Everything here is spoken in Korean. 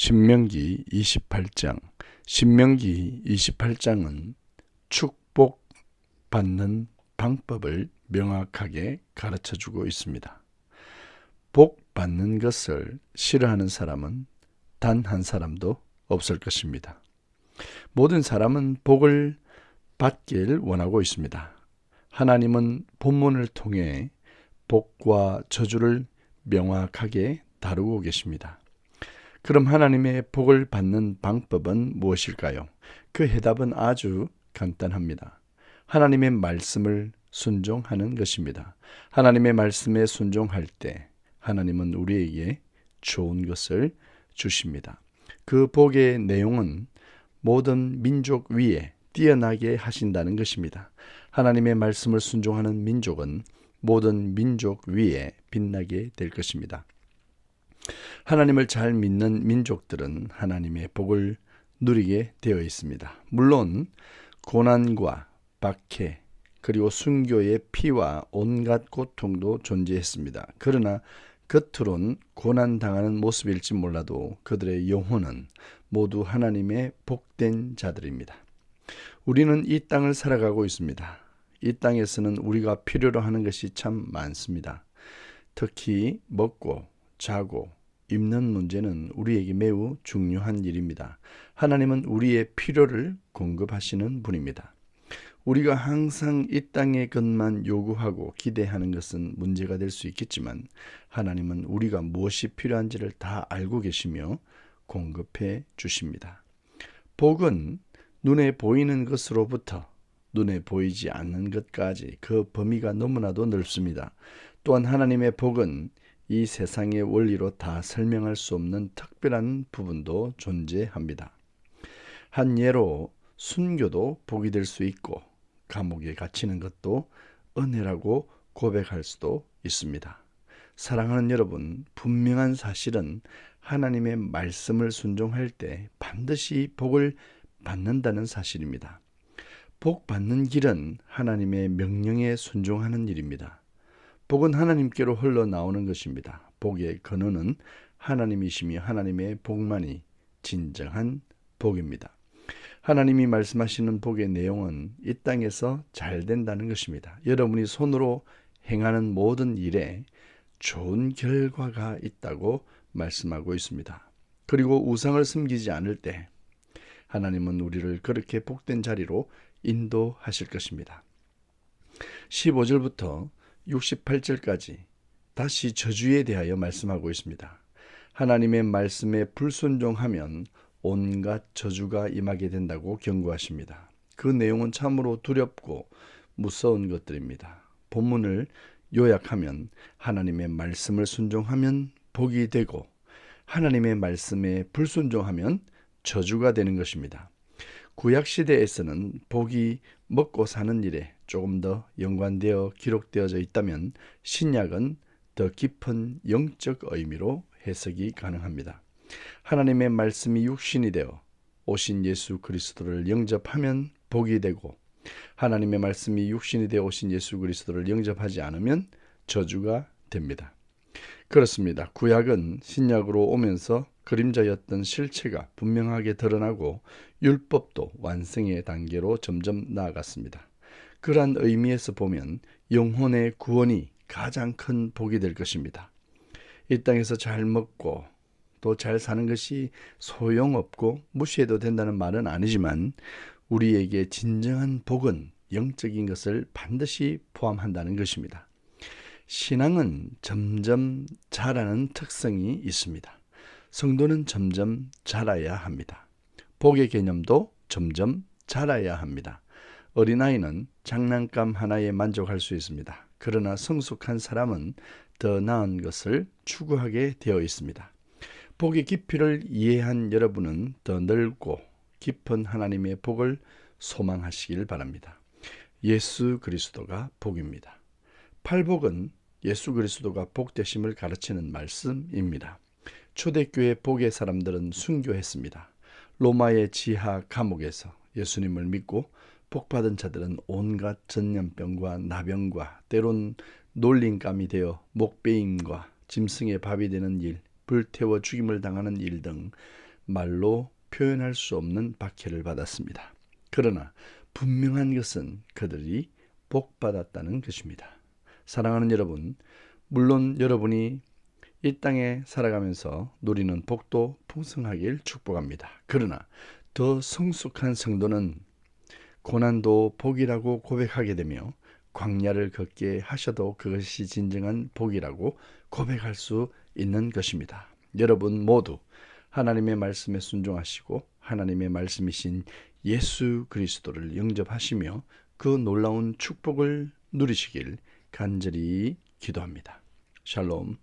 신명기 28장. 신명기 28장은 축복받는 방법을 명확하게 가르쳐주고 있습니다. 복 받는 것을 싫어하는 사람은 단 한 사람도 없을 것입니다. 모든 사람은 복을 받길 원하고 있습니다. 하나님은 본문을 통해 복과 저주를 명확하게 다루고 계십니다. 그럼 하나님의 복을 받는 방법은 무엇일까요? 그 해답은 아주 간단합니다. 하나님의 말씀을 순종하는 것입니다. 하나님의 말씀에 순종할 때 하나님은 우리에게 좋은 것을 주십니다. 그 복의 내용은 모든 민족 위에 뛰어나게 하신다는 것입니다. 하나님의 말씀을 순종하는 민족은 모든 민족 위에 빛나게 될 것입니다. 하나님을 잘 믿는 민족들은 하나님의 복을 누리게 되어 있습니다. 물론 고난과 박해 그리고 순교의 피와 온갖 고통도 존재했습니다. 그러나 겉으론 고난당하는 모습일지 몰라도 그들의 영혼은 모두 하나님의 복된 자들입니다. 우리는 이 땅을 살아가고 있습니다. 이 땅에서는 우리가 필요로 하는 것이 참 많습니다. 특히 먹고 자고 입는 문제는 우리에게 매우 중요한 일입니다. 하나님은 우리의 필요를 공급하시는 분입니다. 우리가 항상 이 땅의 것만 요구하고 기대하는 것은 문제가 될 수 있겠지만 하나님은 우리가 무엇이 필요한지를 다 알고 계시며 공급해 주십니다. 복은 눈에 보이는 것으로부터 눈에 보이지 않는 것까지 그 범위가 너무나도 넓습니다. 또한 하나님의 복은 이 세상의 원리로 다 설명할 수 없는 특별한 부분도 존재합니다. 한 예로 순교도 복이 될 수 있고 감옥에 갇히는 것도 은혜라고 고백할 수도 있습니다. 사랑하는 여러분, 분명한 사실은 하나님의 말씀을 순종할 때 반드시 복을 받는다는 사실입니다. 복 받는 길은 하나님의 명령에 순종하는 일입니다. 복은 하나님께로 흘러나오는 것입니다. 복의 근원은 하나님이시며 하나님의 복만이 진정한 복입니다. 하나님이 말씀하시는 복의 내용은 이 땅에서 잘 된다는 것입니다. 여러분이 손으로 행하는 모든 일에 좋은 결과가 있다고 말씀하고 있습니다. 그리고 우상을 섬기지 않을 때 하나님은 우리를 그렇게 복된 자리로 인도하실 것입니다. 15절부터 68절까지 다시 저주에 대하여 말씀하고 있습니다. 하나님의 말씀에 불순종하면 온갖 저주가 임하게 된다고 경고하십니다. 그 내용은 참으로 두렵고 무서운 것들입니다. 본문을 요약하면 하나님의 말씀을 순종하면 복이 되고 하나님의 말씀에 불순종하면 저주가 되는 것입니다. 구약시대에서는 복이 먹고 사는 일에 조금 더 연관되어 기록되어져 있다면 신약은 더 깊은 영적 의미로 해석이 가능합니다. 하나님의 말씀이 육신이 되어 오신 예수 그리스도를 영접하면 복이 되고 하나님의 말씀이 육신이 되어 오신 예수 그리스도를 영접하지 않으면 저주가 됩니다. 그렇습니다. 구약은 신약으로 오면서 그림자였던 실체가 분명하게 드러나고 율법도 완성의 단계로 점점 나아갔습니다. 그러한 의미에서 보면 영혼의 구원이 가장 큰 복이 될 것입니다. 이 땅에서 잘 먹고 또 잘 사는 것이 소용없고 무시해도 된다는 말은 아니지만 우리에게 진정한 복은 영적인 것을 반드시 포함한다는 것입니다. 신앙은 점점 자라는 특성이 있습니다. 성도는 점점 자라야 합니다. 복의 개념도 점점 자라야 합니다. 어린아이는 장난감 하나에 만족할 수 있습니다. 그러나 성숙한 사람은 더 나은 것을 추구하게 되어 있습니다. 복의 깊이를 이해한 여러분은 더 넓고 깊은 하나님의 복을 소망하시길 바랍니다. 예수 그리스도가 복입니다. 팔복은 예수 그리스도가 복되심을 가르치는 말씀입니다. 초대교회 복의 사람들은 순교했습니다. 로마의 지하 감옥에서 예수님을 믿고 복받은 자들은 온갖 전염병과 나병과 때론 놀림감이 되어 목베임과 짐승의 밥이 되는 일, 불태워 죽임을 당하는 일 등 말로 표현할 수 없는 박해를 받았습니다. 그러나 분명한 것은 그들이 복받았다는 것입니다. 사랑하는 여러분, 물론 여러분이 이 땅에 살아가면서 누리는 복도 풍성하길 축복합니다. 그러나 더 성숙한 성도는 고난도 복이라고 고백하게 되며 광야를 걷게 하셔도 그것이 진정한 복이라고 고백할 수 있는 것입니다. 여러분 모두 하나님의 말씀에 순종하시고 하나님의 말씀이신 예수 그리스도를 영접하시며 그 놀라운 축복을 누리시길 간절히 기도합니다. 샬롬.